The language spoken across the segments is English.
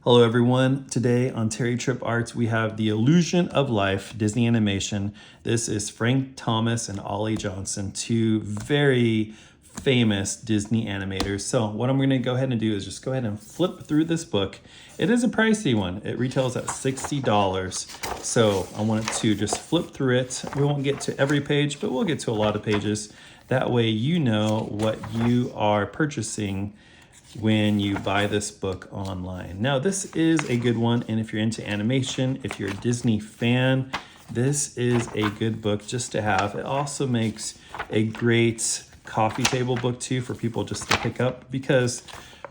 Hello everyone. Today on Terry Trip Arts, we have The Illusion of Life, Disney Animation. This is Frank Thomas and Ollie Johnston, two very famous Disney animators. So what I'm gonna go ahead and do is just go ahead and flip through this book. It is a pricey one. It retails at $60. So I wanted to just flip through it. We won't get to every page, but we'll get to a lot of pages. That way you know what you are purchasing when you buy this book online. Now, this is a good one, and if you're into animation, if you're a Disney fan, this is a good book just to have. It also makes a great coffee table book too for people just to pick up because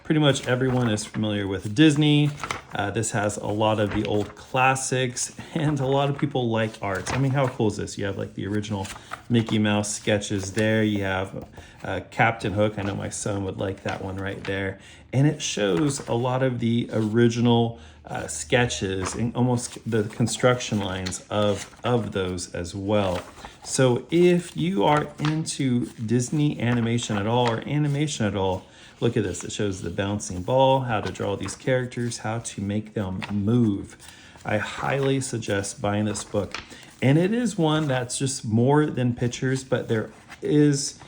pretty much everyone is familiar with Disney. This has a lot of the old classics and a lot of people like art. I mean, how cool is this? You have like the original Mickey Mouse sketches there. You have Captain Hook. I know my son would like that one right there. And it shows a lot of the original sketches and almost the construction lines of those as well. So if you are into Disney animation at all or animation at all, look at this. It shows the bouncing ball, how to draw these characters, how to make them move. I highly suggest buying this book. And it is one that's just more than pictures, but there is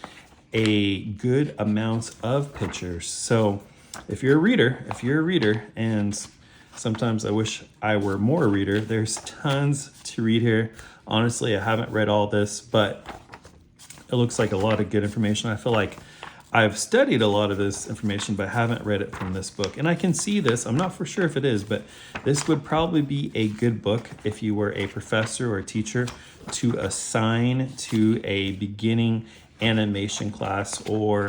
a good amount of pictures. So if you're a reader, and sometimes I wish I were more a reader, there's tons to read here. Honestly, I haven't read all this, but it looks like a lot of good information. I feel like I've studied a lot of this information, but haven't read it from this book. And I can see this, I'm not for sure if it is, but this would probably be a good book if you were a professor or a teacher to assign to a beginning animation class or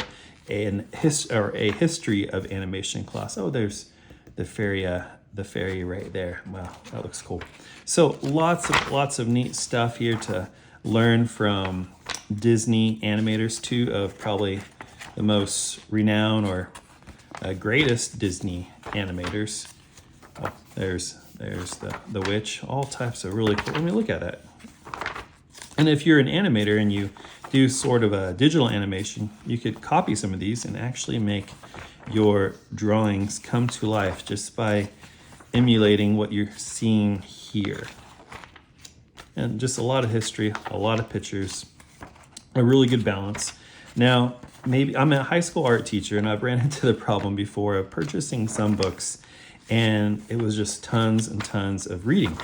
a history of animation class. Oh, there's the fairy right there. Wow, that looks cool. So lots of neat stuff here to learn from Disney animators, two of probably the most renowned or greatest Disney animators. Oh, there's the witch. All types of really cool. I mean, look at that. And if you're an animator and you do sort of a digital animation, you could copy some of these and actually make your drawings come to life just by emulating what you're seeing here. And just a lot of history, a lot of pictures, a really good balance. Now, maybe I'm a high school art teacher and I've ran into the problem before of purchasing some books and it was just tons and tons of reading.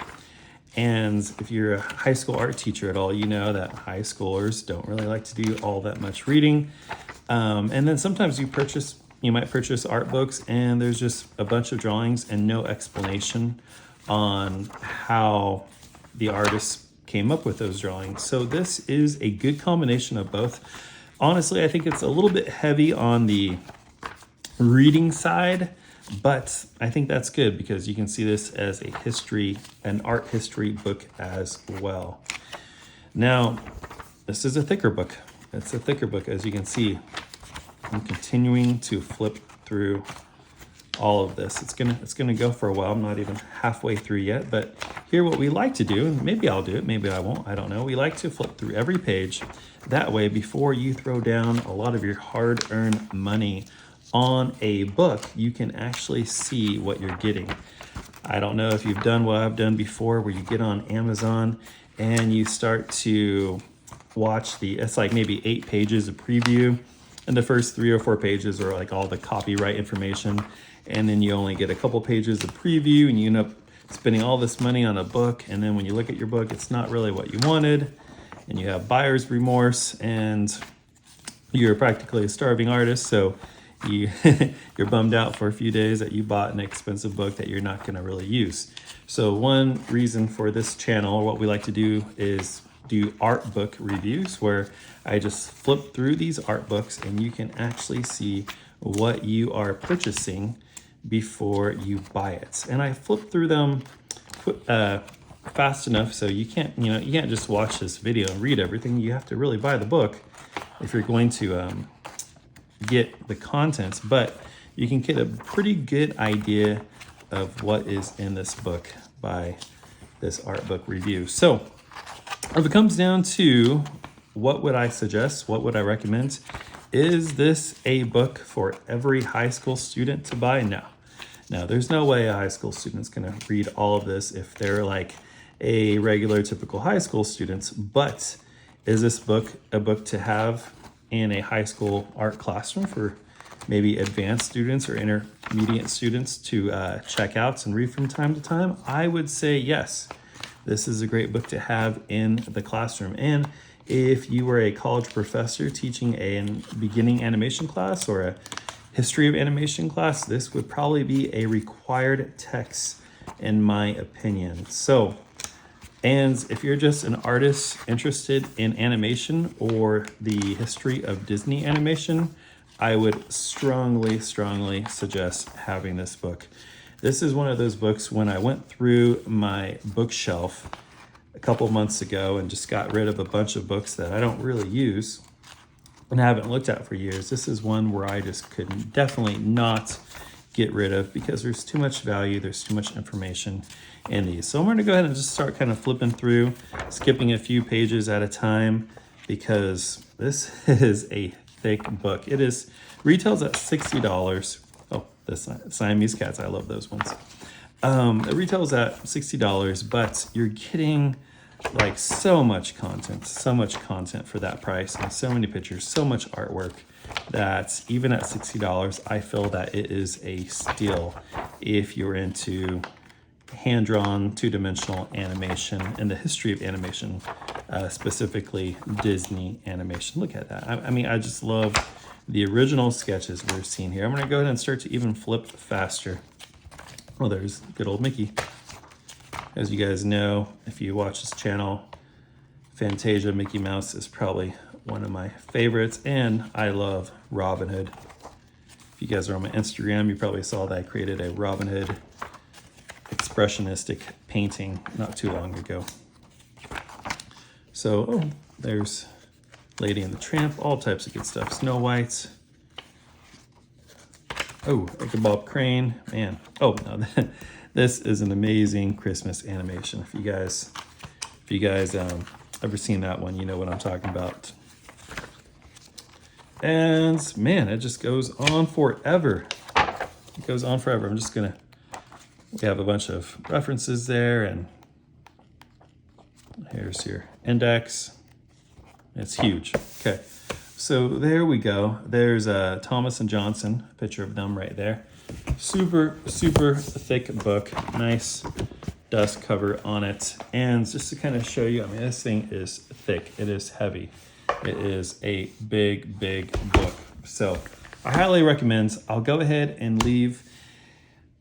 And if you're a high school art teacher at all, you know that high schoolers don't really like to do all that much reading. And then sometimes you might purchase art books and there's just a bunch of drawings and no explanation on how the artist came up with those drawings. So this is a good combination of both. Honestly, I think it's a little bit heavy on the reading side, but I think that's good because you can see this as an art history book as well. Now, this is a thicker book. It's a thicker book, as you can see. I'm continuing to flip through all of this. It's gonna go for a while. I'm not even halfway through yet, but here what we like to do, maybe I'll do it, maybe I won't, I don't know. We like to flip through every page. That way, before you throw down a lot of your hard-earned money on a book, you can actually see what you're getting. I don't know if you've done what I've done before, where you get on Amazon and you start to watch it's like maybe 8 pages of preview, and the first 3 or 4 pages are like all the copyright information, and then you only get a couple pages of preview, and you end up spending all this money on a book, and then when you look at your book, it's not really what you wanted, and you have buyer's remorse, and you're practically a starving artist, so you're bummed out for a few days that you bought an expensive book that you're not going to really use. So one reason for this channel, what we like to do is do art book reviews where I just flip through these art books and you can actually see what you are purchasing before you buy it. And I flip through them fast enough so you can't just watch this video and read everything. You have to really buy the book if you're going to get the contents, but you can get a pretty good idea of what is in this book by this art book review. So if it comes down to what would I suggest, what would I recommend, is this a book for every high school student to buy? No. Now, there's no way a high school student's gonna read all of this if they're like a regular, typical high school students, but is this book a book to have in a high school art classroom for maybe advanced students or intermediate students to check out and read from time to time? I would say yes. This is a great book to have in the classroom. And if you were a college professor teaching a beginning animation class or a history of animation class, this would probably be a required text in my opinion. So, and if you're just an artist interested in animation or the history of Disney animation, I would strongly suggest having this book. This is one of those books when I went through my bookshelf a couple months ago and just got rid of a bunch of books that I don't really use and haven't looked at for years. This is one where I just could definitely not get rid of because there's too much value, there's too much information in these. So I'm going to go ahead and just start kind of flipping through, skipping a few pages at a time because this is a thick book. It is retails at $60. Oh, the Siamese cats, I love those ones. It retails at $60, but you're getting like so much content for that price, and so many pictures, so much artwork that even at $60, I feel that it is a steal if you're into hand-drawn, two-dimensional animation and the history of animation, specifically Disney animation. Look at that. I mean, I just love the original sketches we're seeing here. I'm going to go ahead and start to even flip faster. Oh, there's good old Mickey. As you guys know, if you watch this channel, Fantasia Mickey Mouse is probably one of my favorites, and I love Robin Hood. If you guys are on my Instagram, you probably saw that I created a Robin Hood expressionistic painting not too long ago. So, oh, there's Lady and the Tramp, all types of good stuff. Snow White. Oh, Ichabod Crane, man. Oh, no, this is an amazing Christmas animation. If you guys ever seen that one, you know what I'm talking about. And man, it just goes on forever. It goes on forever. We have a bunch of references there, and here's your index. It's huge. Okay, so there we go. There's Thomas and Johnson, a picture of them right there. Super thick book, nice dust cover on it. And just to kind of show you, I mean, this thing is thick, it is heavy. It is a big book. So I highly recommend. I'll go ahead and leave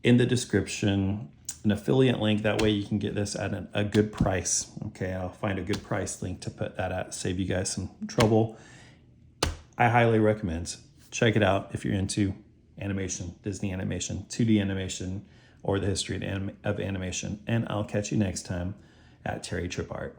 in the description an affiliate link. That way you can get this at a good price. Okay, I'll find a good price link to put that at, save you guys some trouble. I highly recommend. Check it out if you're into animation, Disney animation, 2D animation, or the history of animation. And I'll catch you next time at Terry Tripp Art.